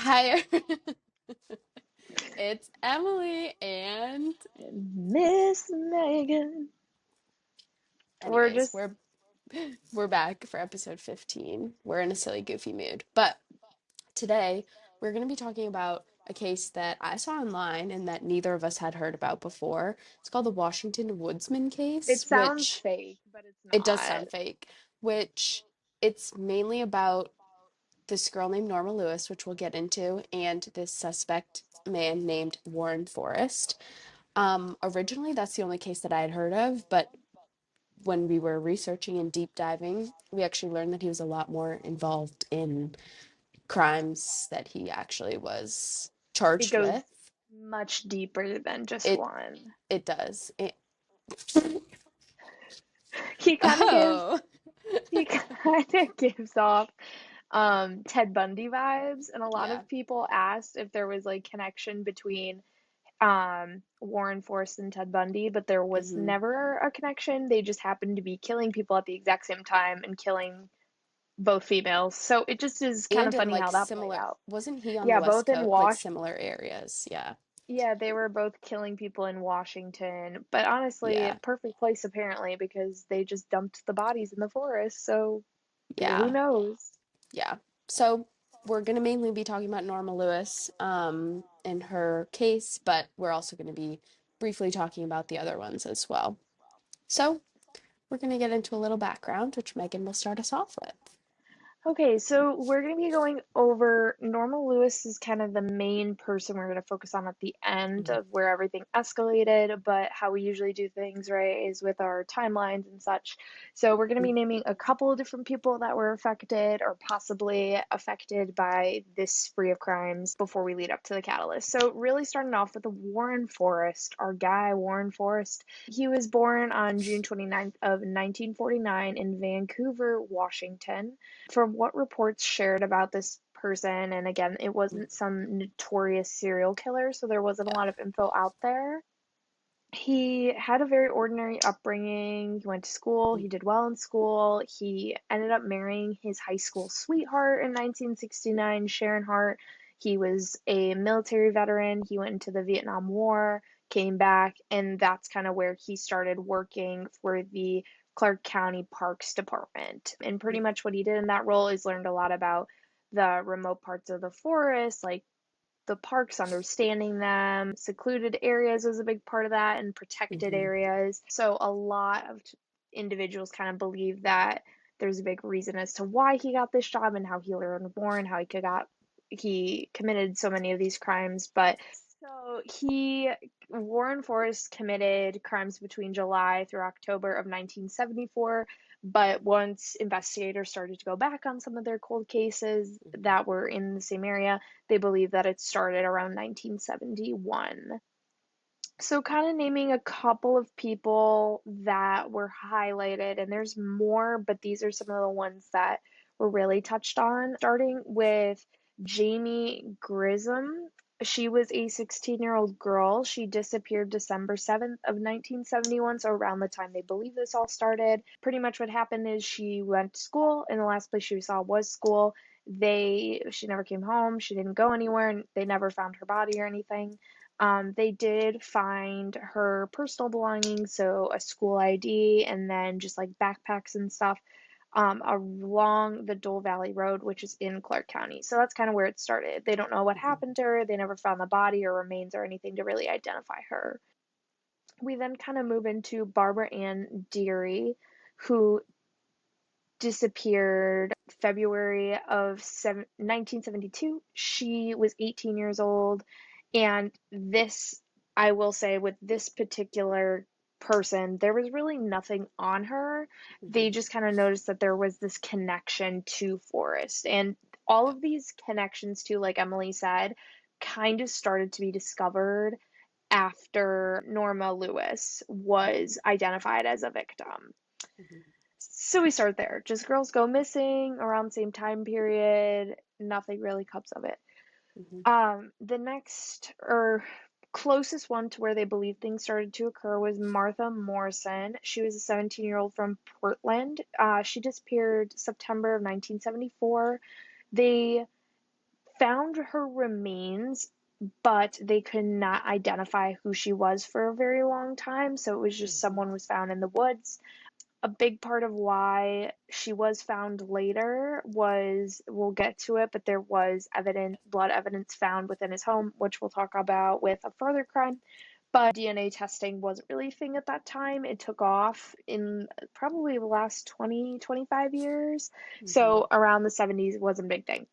Hi, it's Emily, and Miss Megan. We're anyways, just we're back for episode 15. We're in a silly, goofy mood, but today we're going to be talking about a case that I saw online and that neither of us had heard about before. It's called the Washington Woodsman it case, sounds which fake, but it's it does not. sound fake, which it's mainly about this girl named Norma Lewis, which we'll get into, and this suspect man named Warren Forrest. Originally, that's the only case that I had heard of, but when we were researching and deep diving, we actually learned that he was a lot more involved in crimes that he actually was It charged goes with. much deeper than just It one. it does. He kind of gives Oh, he kind of gives off Ted Bundy vibes, and a lot yeah. of people asked if there was like connection between Warren Forrest and Ted Bundy, but there was hmm never a connection. They just happened to be killing people at the exact same time and killing both females. So it just is kind And of in funny like how that played similar, out. wasn't he on the Yeah, West both in Coast, like Wash. similar areas? Yeah. Yeah, they were both killing people in Washington, but honestly, Yeah. perfect place apparently because they just dumped the bodies in the forest. So who Yeah. knows? Yeah. So we're going to mainly be talking about Norma Lewis and her case, but we're also going to be briefly talking about the other ones as well. So we're going to get into a little background, which Megan will start us off with. Okay, so we're going to be going over Norma Lewis is kind of the main person we're going to focus on at the end Mhm. of where everything escalated, but how we usually do things, right, is with our timelines and such. So we're going to be naming a couple of different people that were affected or possibly affected by this spree of crimes before we lead up to the catalyst. So really starting off with the Warren Forrest, our guy Warren Forrest. He was born on June 29th of 1949 in Vancouver, Washington. From what reports shared about this person, and again, it wasn't some notorious serial killer, so there wasn't a Yeah. lot of info out there. He had a very ordinary upbringing. He went to school, he did well in school. He ended up marrying his high school sweetheart in 1969, Sharon Hart. He was a military veteran. He went into the Vietnam War, came back, and that's kind of where he started working for the Clark County Parks Department. And pretty much what he did in that role is learned a lot about the remote parts of the forest, like the parks, understanding them. Secluded areas was a big part of that, and protected hmm areas. So a lot of individuals kind of believe that there's a big reason as to why he got this job and how he learned more and how he committed so many of these crimes. But so he Warren Forrest committed crimes between July through October of 1974, but once investigators started to go back on some of their cold cases that were in the same area, they believe that it started around 1971. So, kind of naming a couple of people that were highlighted, and there's more, but these are some of the ones that were really touched on. Starting with Jamie Grissom. She was a 16-year-old girl. She disappeared December 7th of 1971, so around the time they believe this all started. Pretty much what happened is she went to school, and the last place she saw was school. She never came home, she didn't go anywhere, and they never found her body or anything. They did find her personal belongings, so a school ID and then just like backpacks and stuff, along the Dole Valley Road, which is in Clark County. So that's kind of where it started. They don't know what happened to her. They never found the body or remains or anything to really identify her. We then kind of move into Barbara Ann Deary, who disappeared February of 1972. She was 18 years old. And this, I will say, with this particular person, there was really nothing on her. They hmm just kind of noticed that there was this connection to Forrest. And all Yeah. of these connections to, like Emily said, kind of started to be discovered after Norma Lewis was identified as a victim. hmm So we start there. Just girls go missing around the same time period. Nothing really comes of it. hmm The next or closest one to where they believe things started to occur was Martha Morrison. She was a 17-year-old from Portland. She disappeared September of 1974. They found her remains, but they could not identify who she was for a very long time. So it was just Mhm. someone was found in the woods. A big part of why she was found later was, we'll get to it, but there was evidence, blood evidence found within his home, which we'll talk about with a further crime. But DNA testing wasn't really a thing at that time. It took off in probably the last 20, 25 years. Mhm. So around the 70s, it wasn't a big thing.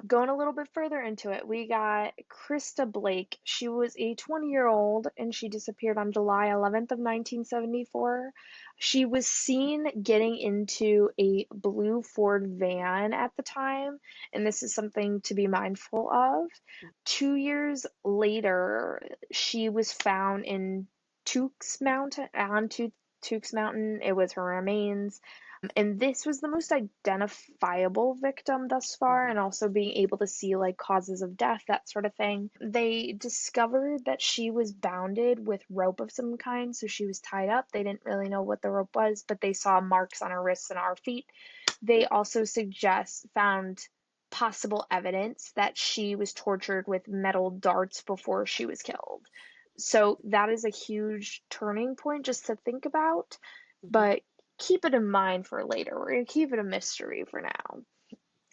Going a little bit further into it, we got Krista Blake. She was a 20-year-old and she disappeared on July 11th of 1974. She was seen getting into a blue Ford van at the time, and this is something to be mindful of. 2 years later, she was found in Tukes Mountain, on Tukes Mountain. It was her remains. And this was the most identifiable victim thus far, Mhm. and also being able to see like causes of death, that sort of thing. They discovered that she was bounded with rope of some kind, so she was tied up. They didn't really know what the rope was, but they saw marks on her wrists and our feet. They also found possible evidence that she was tortured with metal darts before she was killed. So that is a huge turning point just to think about. Mhm. But keep it in mind for later. We're going to keep it a mystery for now.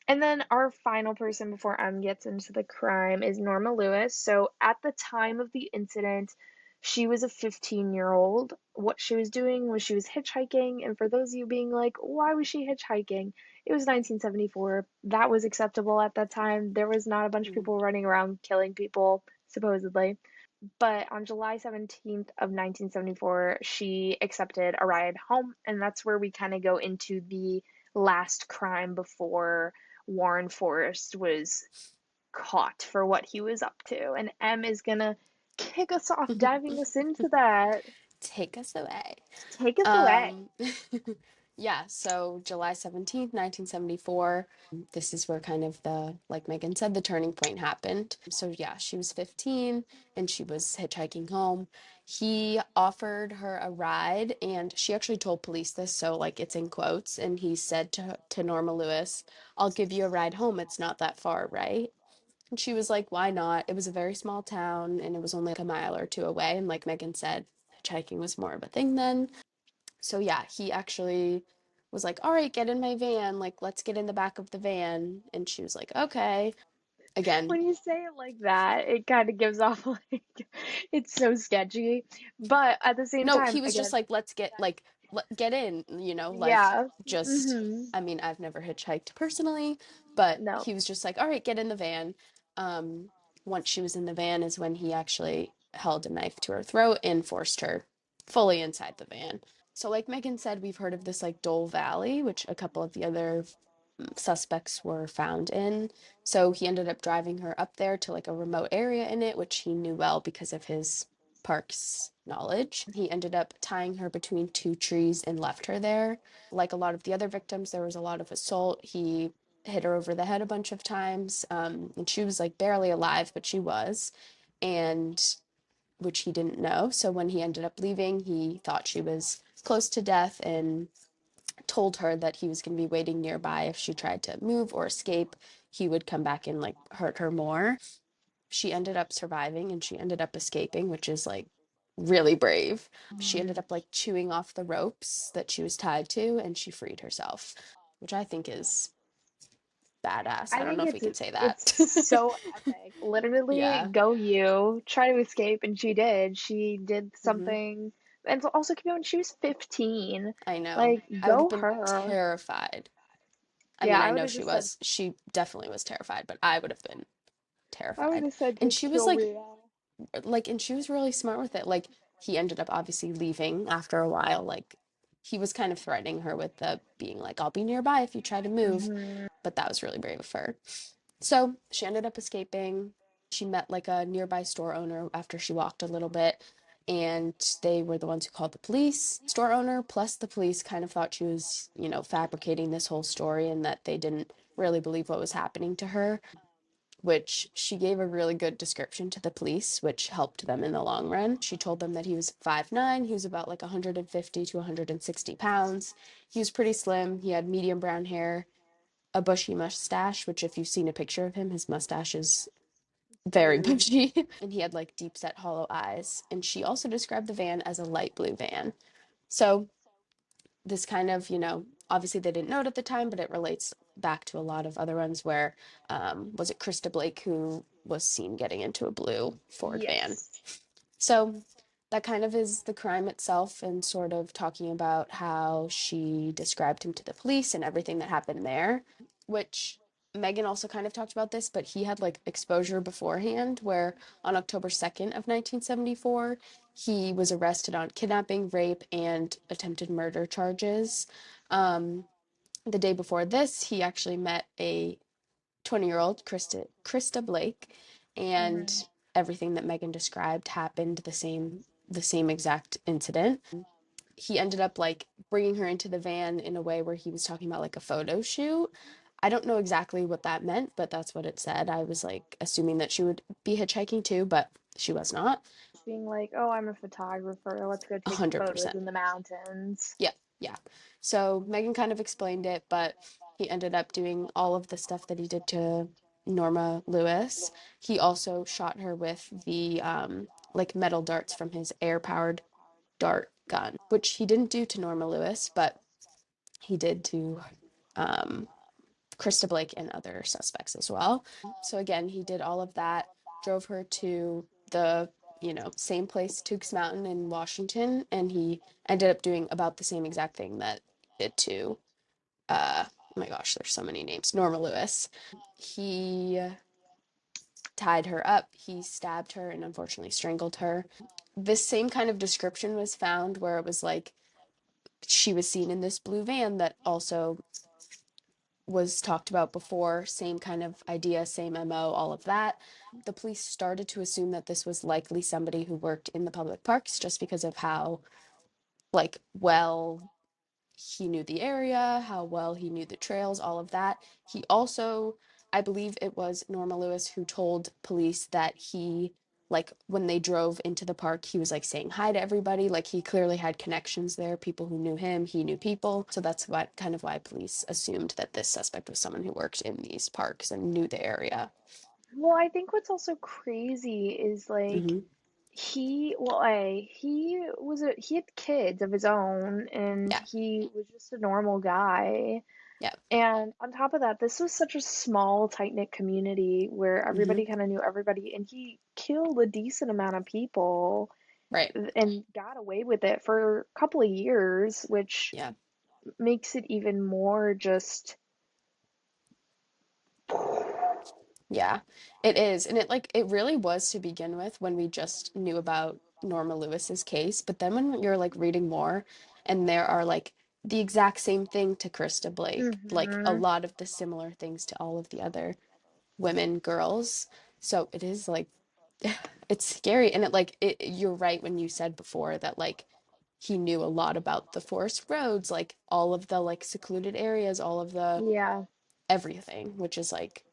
And then our final person before M gets into the crime is Norma Lewis. So at the time of the incident, she was a 15-year-old. What she was doing was she was hitchhiking. And for those of you being like, why was she hitchhiking? It was 1974. That was acceptable at that time. There was not a bunch of Mhm. people running around killing people, supposedly. But on July 17th of 1974, she accepted a ride home, and that's where we kind of go into the last crime before Warren Forrest was caught for what he was up to. And M is gonna kick us off, diving us into that. Take us away. Take us away. Um, yeah, so July 17th, 1974, this is where kind of like Megan said, the turning point happened. So yeah, she was 15 and she was hitchhiking home. He offered her a ride and she actually told police this, so like it's in quotes, and he said to Norma Lewis, "I'll give you a ride home. It's not that far, right?" And she was like, "Why not?" It was a very small town and it was only like a mile or two away. And like Megan said, hitchhiking was more of a thing then. So yeah, he actually was like, "All right, get in my van. Like, let's get in the back of the van." And she was like, "Okay." Again, When you say it like that, it kind of gives off like it's so sketchy. But at the same no, time, he was just again, like, "Let's get in," like yeah. just Mm-hmm. I mean, I've never hitchhiked personally, but No. he was just like, "All right, get in the van." Um, Once she was in the van is when he actually held a knife to her throat and forced her fully inside the van. So, like Megan said, we've heard of this like Dole Valley, which a couple of the other suspects were found in. So he ended up driving her up there to like a remote area in it, which he knew well because of his parks knowledge. He ended up tying her between two trees and left her there. Like a lot of the other victims, there was a lot of assault. He hit her over the head a bunch of times, and she was like barely alive, but she was. And which he didn't know. So when he ended up leaving, he thought she was close to death and told her that he was going to be waiting nearby. If she tried to move or escape, he would come back and like hurt her more. She ended up surviving and she ended up escaping, which is like really brave. She ended up like chewing off the ropes that she was tied to and she freed herself, which I think is badass. I I don't know think if we can say it's that. so epic. Literally, Yeah. go you. Try to escape, and she did. She did Hmm. something, and also keep in mind she was 15. I know. Like, I would have go been her. terrified. I Yeah, mean, I I would know have just said. she definitely was terrified, but I would have been I would terrified. have said And just she was kill me now. and she was really smart with it. Like he ended up obviously leaving after a while. Like he was kind of threatening her with the being like, "I'll be nearby if you try to move," Hmm. but that was really brave of her. So she ended up escaping. She met like a nearby store owner after she walked a little bit, and they were the ones who called the police. Store owner plus the police kind of thought she was, fabricating this whole story and that they didn't really believe what was happening to her, which she gave a really good description to the police, which helped them in the long run. She told them that he was 5'9", he was about like 150 to 160 pounds. He was pretty slim, he had medium brown hair, a bushy mustache, which if you've seen a picture of him, his mustache is very Huge. bushy. And he had like deep set hollow eyes. And she also described the van as a light blue van. So this kind of, obviously they didn't know it at the time, but it relates back to a lot of other ones where, was it Krista Blake who was seen getting into a blue Ford van? Yes. So that kind of is the crime itself and sort of talking about how she described him to the police and everything that happened there, which Megan also kind of talked about this, but he had like exposure beforehand where on October 2nd of 1974, he was arrested on kidnapping, rape, and attempted murder charges. Um, the day before this, he actually met a 20-year-old Krista Blake, and Hmm. everything that Megan described happened the same exact incident. He ended up like bringing her into the van in a way where he was talking about like a photo shoot. I don't know exactly what that meant, but that's what it said. I was like assuming that she would be hitchhiking too, but she was not. Being like, oh, I'm a photographer. Let's go take some photos 100%. in the mountains. Yeah, yeah. So Megan kind of explained it, but he ended up doing all of the stuff that he did to Norma Lewis. He also shot her with the like metal darts from his air-powered dart gun, which he didn't do to Norma Lewis, but he did to um Krista Blake and other suspects as well. So again, he did all of that, drove her to the, same place, Tukes Mountain in Washington, and he ended up doing about the same exact thing that he did to oh my gosh, there's so many names. Norma Lewis. He tied her up, he stabbed her and unfortunately strangled her. This same kind of description was found where it was like she was seen in this blue van that also was talked about before, same kind of idea, same MO, all of that. The police started to assume that this was likely somebody who worked in the public parks just because of how like well he knew the area, how well he knew the trails, all of that. He also, I believe it was Norma Lewis who told police that he, like, when they drove into the park, he was like saying hi to everybody. Like, he clearly had connections there, people who knew him, he knew people. So that's what kind of why police assumed that this suspect was someone who worked in these parks and knew the area. Well, I think what's also crazy is like Mm-hmm. he had kids of his own and Yeah. he was just a normal guy. Yeah. And on top of that, this was such a small, tight-knit community where Mm-hmm. everybody kind of knew everybody, and he killed a decent amount of people Right. and got away with it for a couple of years, which Yeah. makes it even more just Yeah, it is. And it really was to begin with when we just knew about Norma Lewis's case. But then when you're like reading more and there are like the exact same thing to Krista Blake, like a hmm. lot of the similar things to all of the other women, girls. So it is like it's scary. And you're right when you said before that like he knew a lot about the forest roads, like all of the like secluded areas, all of the Yeah. everything, which is like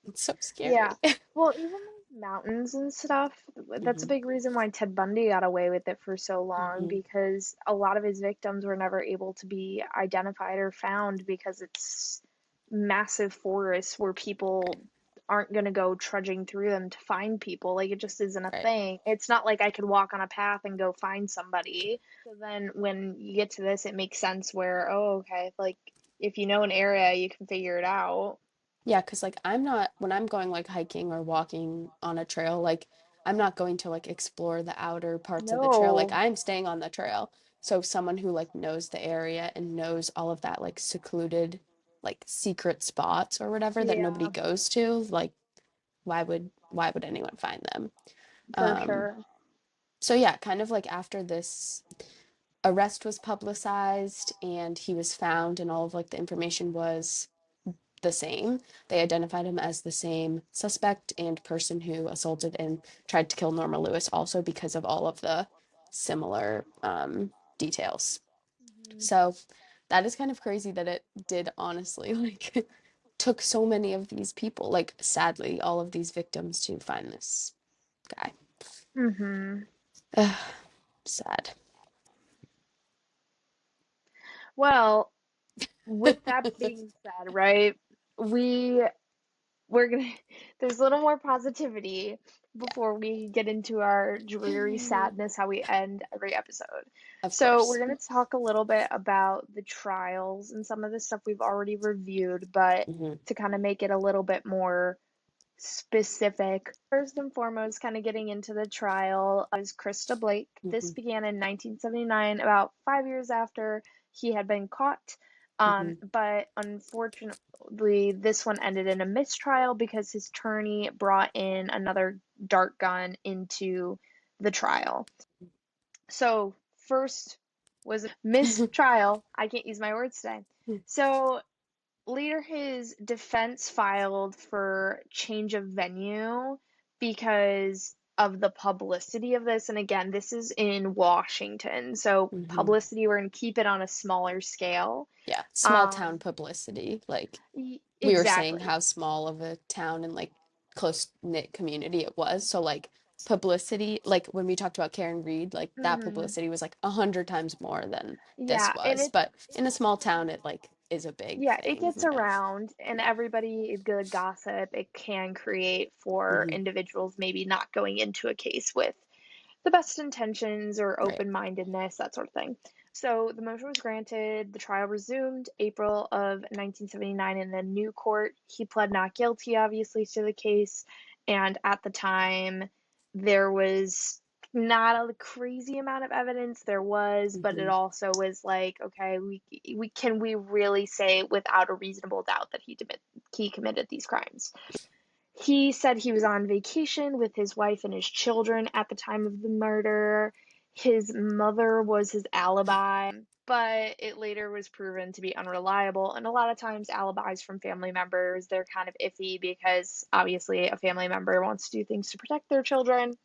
it's so Yeah. scary. Well, even those mountains and stuff, that's a Hmm. big reason why Ted Bundy got away with it for so long Hmm. because a lot of his victims were never able to be identified or found because it's massive forests where people aren't going to go trudging through them to find people. Like it just isn't a Right. thing. It's not like I could walk on a path and go find somebody. So then when you get to this, it makes sense where, oh, okay, like if you know an area, you can figure it out. Yeah, because like I'm not when I'm going like hiking or walking on a trail, like I'm not going to like explore the outer parts of the trail. Like No. I'm staying on the trail. So someone who like knows the area and knows all of that like secluded like secret spots or whatever that nobody Yeah, goes to, like why would anyone find them? for Um, sure. so yeah, kind of like after this arrest was publicized and he was found and all of like the information was the same. They identified him as the same suspect and person who assaulted and tried to kill Norma Lewis also because of all of the similar details. Mhm. So that is kind of crazy that it did honestly like took so many of these people, like sadly, all of these victims to find this guy. Mhm. Sad. Well, with that being said, right, we we're gonna there's a little more positivity Yeah. before we get into our dreary sadness, how we end every episode. Of So we're course. gonna talk a little bit about the trials and some of the stuff we've already reviewed, but Hmm. to kind of make it a little bit more specific. First and foremost, kind of getting into the trial is Krista Blake. This Hmm. began in 1979, about 5 years after he had been caught. Hmm. But unfortunately, this one ended in a mistrial because his attorney brought in another dart gun into the trial. So, first was a mistrial. I can't use my words today. So, later, his defense filed for change of venue because of the publicity of this. And again, this is in Washington. So, Hmm. publicity, we're going to keep it on a smaller scale. Yeah. Small town Um, publicity. Like we were saying exactly. how small of a town and like close knit community it was. So like publicity, like when we talked about Karen Reed, like that Hmm. publicity was like 100 times more than this Yeah, and was. it But in a small town, it like is a big yeah, it thing, gets you know? around, and Yeah. everybody good gossip it can create for Hmm. individuals maybe not going into a case with the best intentions or Right. open-mindedness, that sort of thing. So the motion was granted, the trial resumed April of 1979 in the new court. He pled not guilty, obviously, to the case, and at the time, there was not a crazy amount of evidence. There was, but it Hmm. also was like, okay, we really say without a reasonable doubt that he committed these crimes. He said he was on vacation with his wife and his children at the time of the murder. His mother was his alibi, but it later was proven to be unreliable. And a lot of times, alibis from family members, they're kind of iffy because obviously a family member wants to do things to protect their children.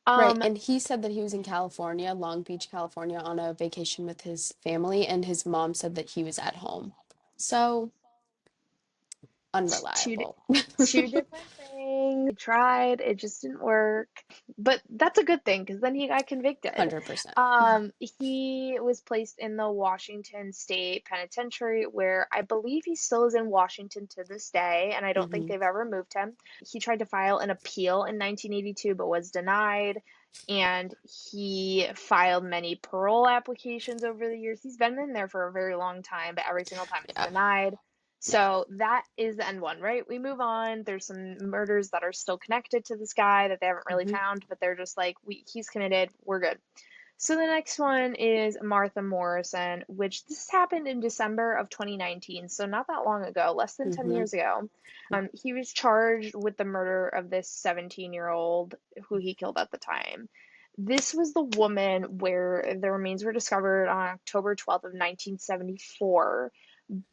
Right. Um, And he said that he was in California, Long Beach, California, on a vacation with his family, and his mom said that he was at home. So two unreliable. two different things. He tried, it just didn't work. But that's a good thing because then he got convicted. 100%. He was placed in the Washington State Penitentiary, where I believe he still is in Washington to this day, and I don't think Hmm. they've ever moved him. He tried to file an appeal in 1982 but was denied. And he filed many parole applications over the years. He's been in there for a very long time, but every single time it's Yeah. denied. Yeah. So that is the end one, right? We move on. There's some murders that are still connected to this guy that they haven't really Hmm. found, but they're just like, he's committed. We're good. So the next one is Martha Morrison, which this happened in December of 2019, so not that long ago, less than 10 Hmm. years ago. He was charged with the murder of this 17-year-old who he killed at the time. This was the woman where the remains were discovered on October 12th of 1974,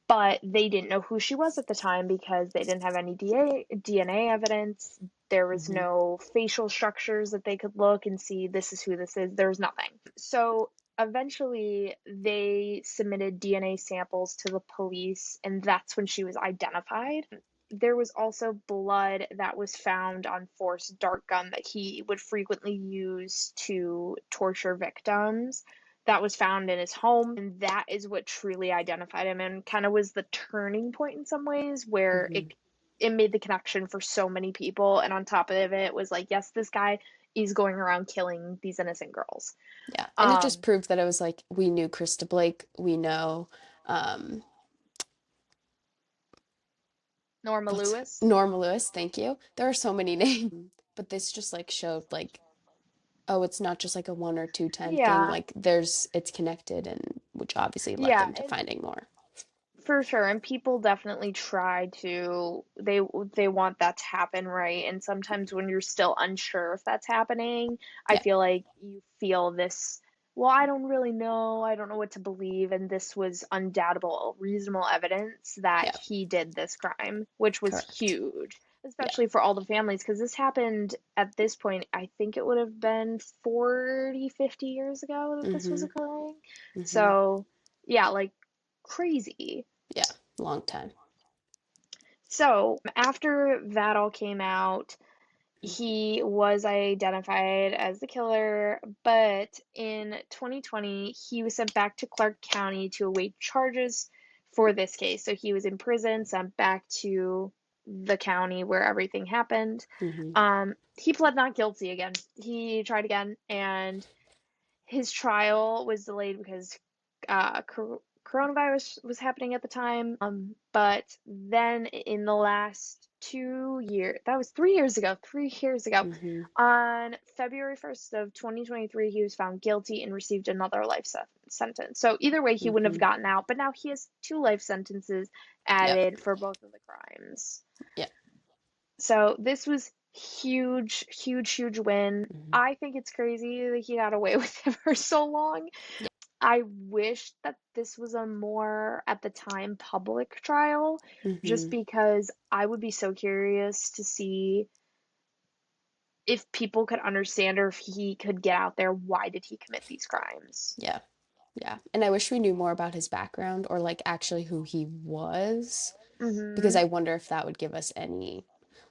but they didn't know who she was at the time because they didn't have any DNA evidence. There was Hmm. no facial structures that they could look and see this is who this is. There was nothing. So eventually they submitted DNA samples to the police, and that's when she was identified. There was also blood that was found on Forrest's dart gun that he would frequently use to torture victims, that was found in his home. And that is what truly identified him and kind of was the turning point in some ways where it Hmm. it made the connection for so many people. And on top of it was like, yes, this guy is going around killing these innocent girls. Yeah. And it just Um, proved that it was like we knew Krista Blake, we know um Norma what's Lewis. Norma Lewis, thank you. There are so many names. But this just like showed like, oh, it's not just like a 1 or 2 10 thing. Yeah, Like there's it's connected and which obviously led yeah, them to and finding more. for sure, and people definitely try to they want that to happen, right? And sometimes when you're still unsure if that's happening, I Yeah. feel like you feel this, well, I don't really know, I don't know what to believe, and this was undoubtable, reasonable evidence that Yeah. he did this crime, which was Correct. huge, Yeah. especially for all the families, because this happened at this point, I think it would have been 40, 50 years ago that this was Hmm. occurring. Hmm. So, yeah, like crazy. Yeah. Long time. So after that all came out, he was identified as the killer, but in 2020, he was sent back to Clark County to await charges for this case. So he was in prison, sent back to the county where everything happened. Mm-hmm. He pled not guilty again. He tried again, and his trial was delayed because coronavirus was happening at the time. But then in the last 2 years, that was 3 years ago, 3 years ago, Mm-hmm. on February 1st of 2023, he was found guilty and received another life sentence. So either way, he wouldn't have Mm-hmm. gotten out, but now he has two life sentences Yep. added for both of the crimes. Yep. So this was huge, huge, huge win. Mm-hmm. I think it's crazy that he got away with it for so long. Yeah. I wish that this was a more, at the time, public trial, just Mm-hmm. because I would be so curious to see if people could understand or if he could get out there, why did he commit these crimes? Yeah. Yeah. And I wish we knew more about his background or like actually who he was, because Mm-hmm. I wonder if that would give us any,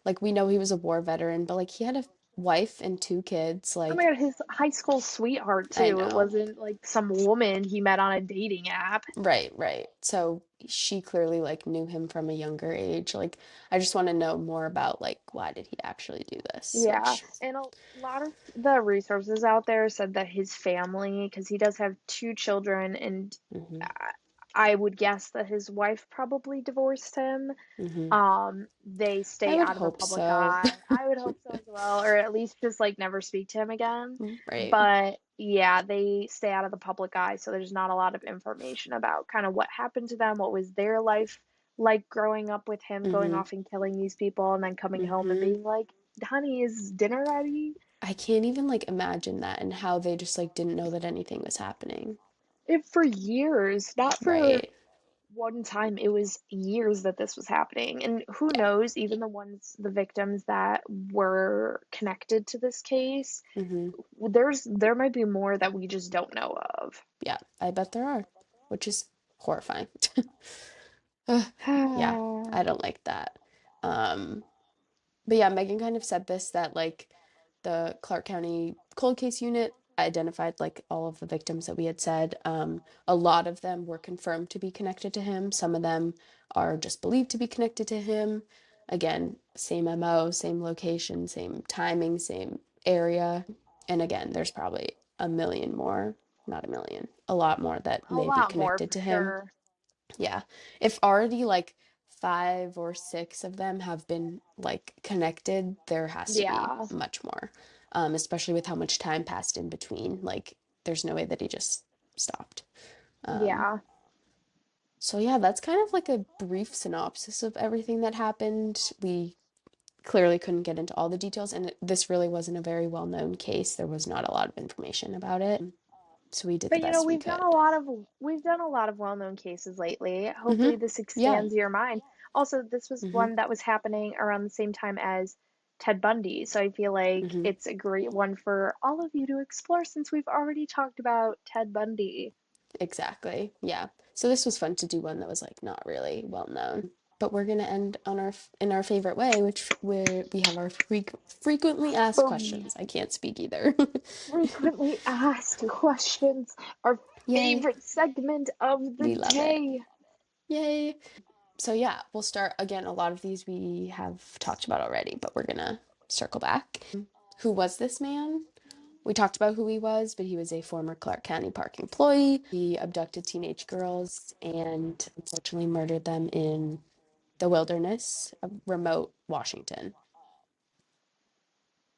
like, we know he was a war veteran, but like he had a wife and two kids. Oh my Like, God, his high school sweetheart I too. It know. wasn't like some woman he met on a dating app. Right, right. So she clearly like knew him from a younger age. Like, I just want to know more about like why did he actually do this, Yeah, which and a lot of the resources out there said that his family, because he does have two children, and hmm uh, I would guess that his wife probably divorced him. hmm They I stay would out of the hope public so. eye. I would hope so as well, or at least just like never speak to him again. Right. But yeah, they stay out of the public eye, so there's not a lot of information about kind of what happened to them, what was their life like growing up with him going hmm off and killing these people and then coming home and hmm being like, "Honey, is dinner ready?" I can't even like imagine that and how they just like didn't know that anything was happening. It for years, not for Right. one time, it was years that this was happening. And who Yeah. knows, even the victims that were connected to this case, hmm there might be more that we just don't know of. Yeah, I bet there are, which is horrifying. Ugh, yeah, I don't like that. Um, but yeah, Megan kind of said this that like the Clark County cold case unit identified like all of the victims that we had said. A lot of them were confirmed to be connected to him. Some of them are just believed to be connected to him. Again, same MO, same location, same timing, same area. And again, there's probably a million more, not a million, a lot more that A may be lot more connected for to him. sure. Yeah. If already like five or six of them have been like connected, there has to be Yeah. much more. Especially with how much time passed in between. Like, there's no way that he just stopped. Um, Yeah. so yeah, that's kind of like a brief synopsis of everything that happened. We clearly couldn't get into all the details, and this really wasn't a very well-known case. There was not a lot of information about it, so we did the But best we could. we've done a lot of well-known cases lately. Mm-hmm. Hopefully this Yeah. expands your mind. Also, this was Mm-hmm. one that was happening around the same time as Ted Bundy, so I feel like Mm-hmm. it's a great one for all of you to explore since we've already talked about Ted Bundy. Exactly. Yeah. So this was fun to do one that was like not really well known. But we're gonna end on our in our favorite way, which where we have our frequently asked From questions. I can't speak either. frequently asked questions, our Yay. favorite segment of the We love it. day. Yay. So yeah, we'll start again. A lot of these we have talked about already, but we're gonna circle back. Who was this man? We talked about who he was, but he was a former Clark County Park employee. He abducted teenage girls and unfortunately murdered them in the wilderness of remote Washington.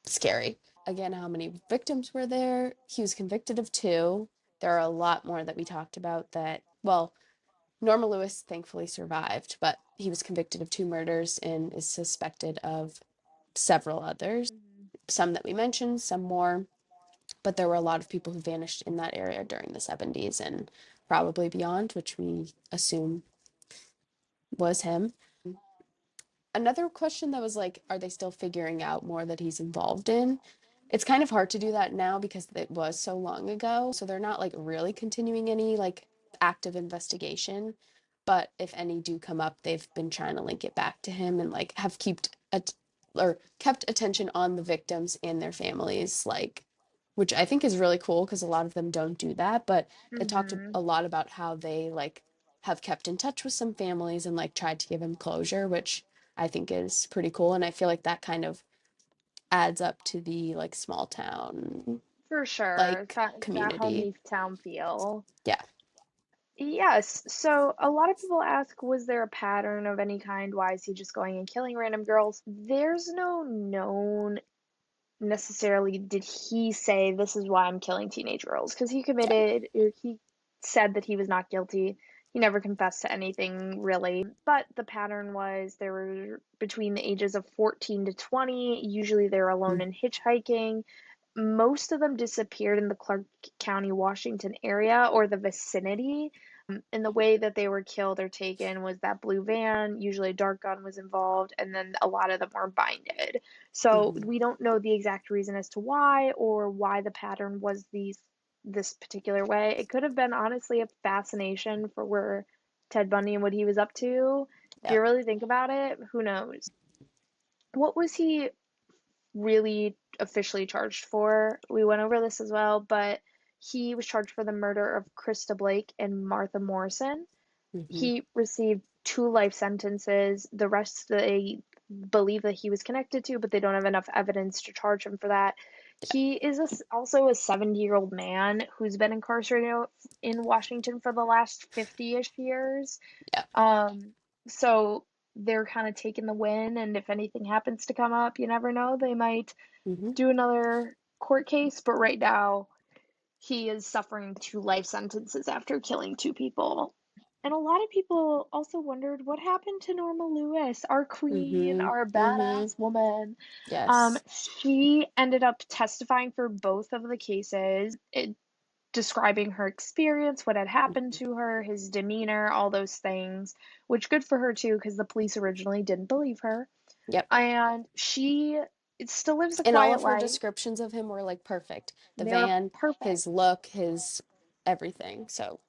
Scary. Again, how many victims were there? He was convicted of two. There are a lot more that we talked about that, well, Norma Lewis thankfully survived, but he was convicted of two murders and is suspected of several others. Mhm. Some that we mentioned, some more, but there were a lot of people who vanished in that area during the 70s and probably beyond, which we assume was him. Another question that was like, are they still figuring out more that he's involved in? It's kind of hard to do that now because it was so long ago. So they're not like really continuing any like active investigation. But if any do come up, they've been trying to link it back to him and like have kept attention on the victims and their families, like, which I think is really cool because a lot of them don't do that. But it talked Mhm. a lot about how they like have kept in touch with some families and like tried to give him closure, which I think is pretty cool. And I feel like that kind of adds up to the like small town For sure. like That community. homey town feel. Yeah. Yes. So a lot of people ask, was there a pattern of any kind? Why is he just going and killing random girls? There's no known necessarily did he say this is why I'm killing teenage girls because he Yeah. committed or he said that he was not guilty. He never confessed to anything really, but the pattern was there were between the ages of 14 to 20. Usually they're alone Mm, and hitchhiking. Most of them disappeared in the Clark County, Washington area or the vicinity. And the way that they were killed or taken was that blue van, usually a dark gun was involved, and then a lot of them were binded. So mhm. we don't know the exact reason as to why or why the pattern was this particular way. It could have been honestly a fascination for where Ted Bundy and what he was up to. If Yeah. you really think about it, who knows? What was he really officially charged for? We went over this as well, but he was charged for the murder of Krista Blake and Martha Morrison. Hmm. He received 2 life sentences. The rest they believe that he was connected to, but they don't have enough evidence to charge him for that. He is also a 70-year-old man who's been incarcerated in Washington for the last 50-ish years. Yeah. Um, so they're kind of taking the win, and if anything happens to come up, you never know, they might Hmm. do another court case. But right now, he is suffering 2 life sentences after killing 2 people. And a lot of people also wondered what happened to Norma Lewis, our queen, Hmm. our Hmm. badass woman. Yes. She ended up testifying for both of the cases, describing her experience, what had happened Mhm. to her, his demeanor, all those things, which good for her too, because the police originally didn't believe her. Yep. And she still lives a And all quiet of her life. descriptions of him were like perfect. The They were van, perfect. his look, his everything. So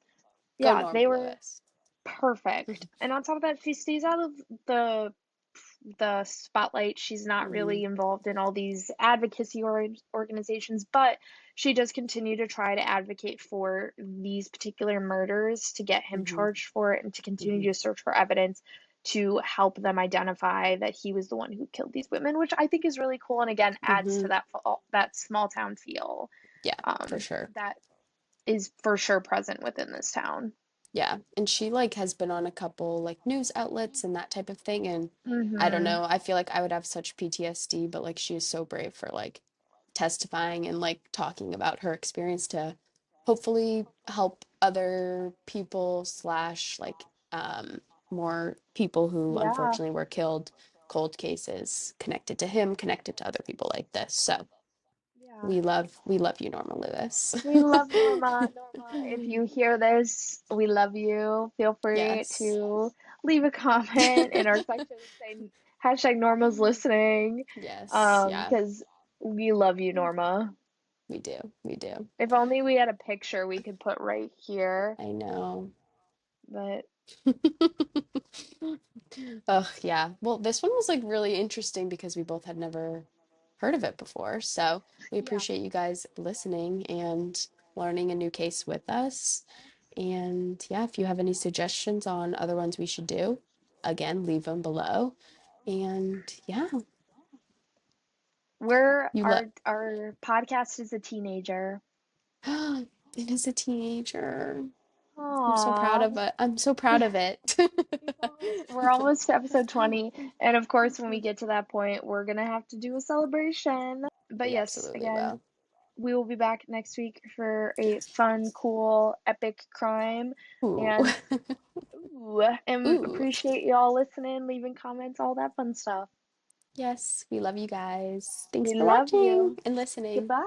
go Yeah, Norma they were Lewis. perfect. And on top of that, she stays out of the the spotlight. She's not Hmm. really involved in all these advocacy organizations, but she does continue to try to advocate for these particular murders to get him Hmm. charged for it and to continue Hmm. to search for evidence to help them identify that he was the one who killed these women, which I think is really cool and again adds to Hmm. that small town feel Yeah, for sure. that is for sure present within this town. Yeah, and she like has been on a couple like news outlets and that type of thing, and I don't Mm-hmm. know, I feel like I would have such PTSD, but like she is so brave for like testifying and like talking about her experience to hopefully help other people slash like more people who Yeah. unfortunately were killed, cold cases connected to him, connected to other people like this. So Yeah. we love you, Norma Lewis. We love Norma. Norma, if you hear this, we love you. Feel free Yes. to leave a comment in our section and say hashtag Norma's listening. Yes, yeah, Because we love you, Norma. we do. We do. If only we had a picture we could put right here. I know. But Oh, yeah. Well, this one was like really interesting because we both had never heard of it before. So we yeah, appreciate you guys listening and learning a new case with us. And yeah, if you have any suggestions on other ones we should do, again, leave them below. And yeah, we're you let our podcast is a teenager. it is a teenager. I'm so proud Aww. of it. I'm so proud of it. We're almost to episode 20. And of course, when we get to that point, we're going to have to do a celebration. But We yes, absolutely again, will. we will be back next week for a fun, cool, epic crime. Ooh. And ooh, and Ooh. appreciate y'all listening, leaving comments, all that fun stuff. Yes, we love you guys. Thanks We for love watching you. and listening. Goodbye.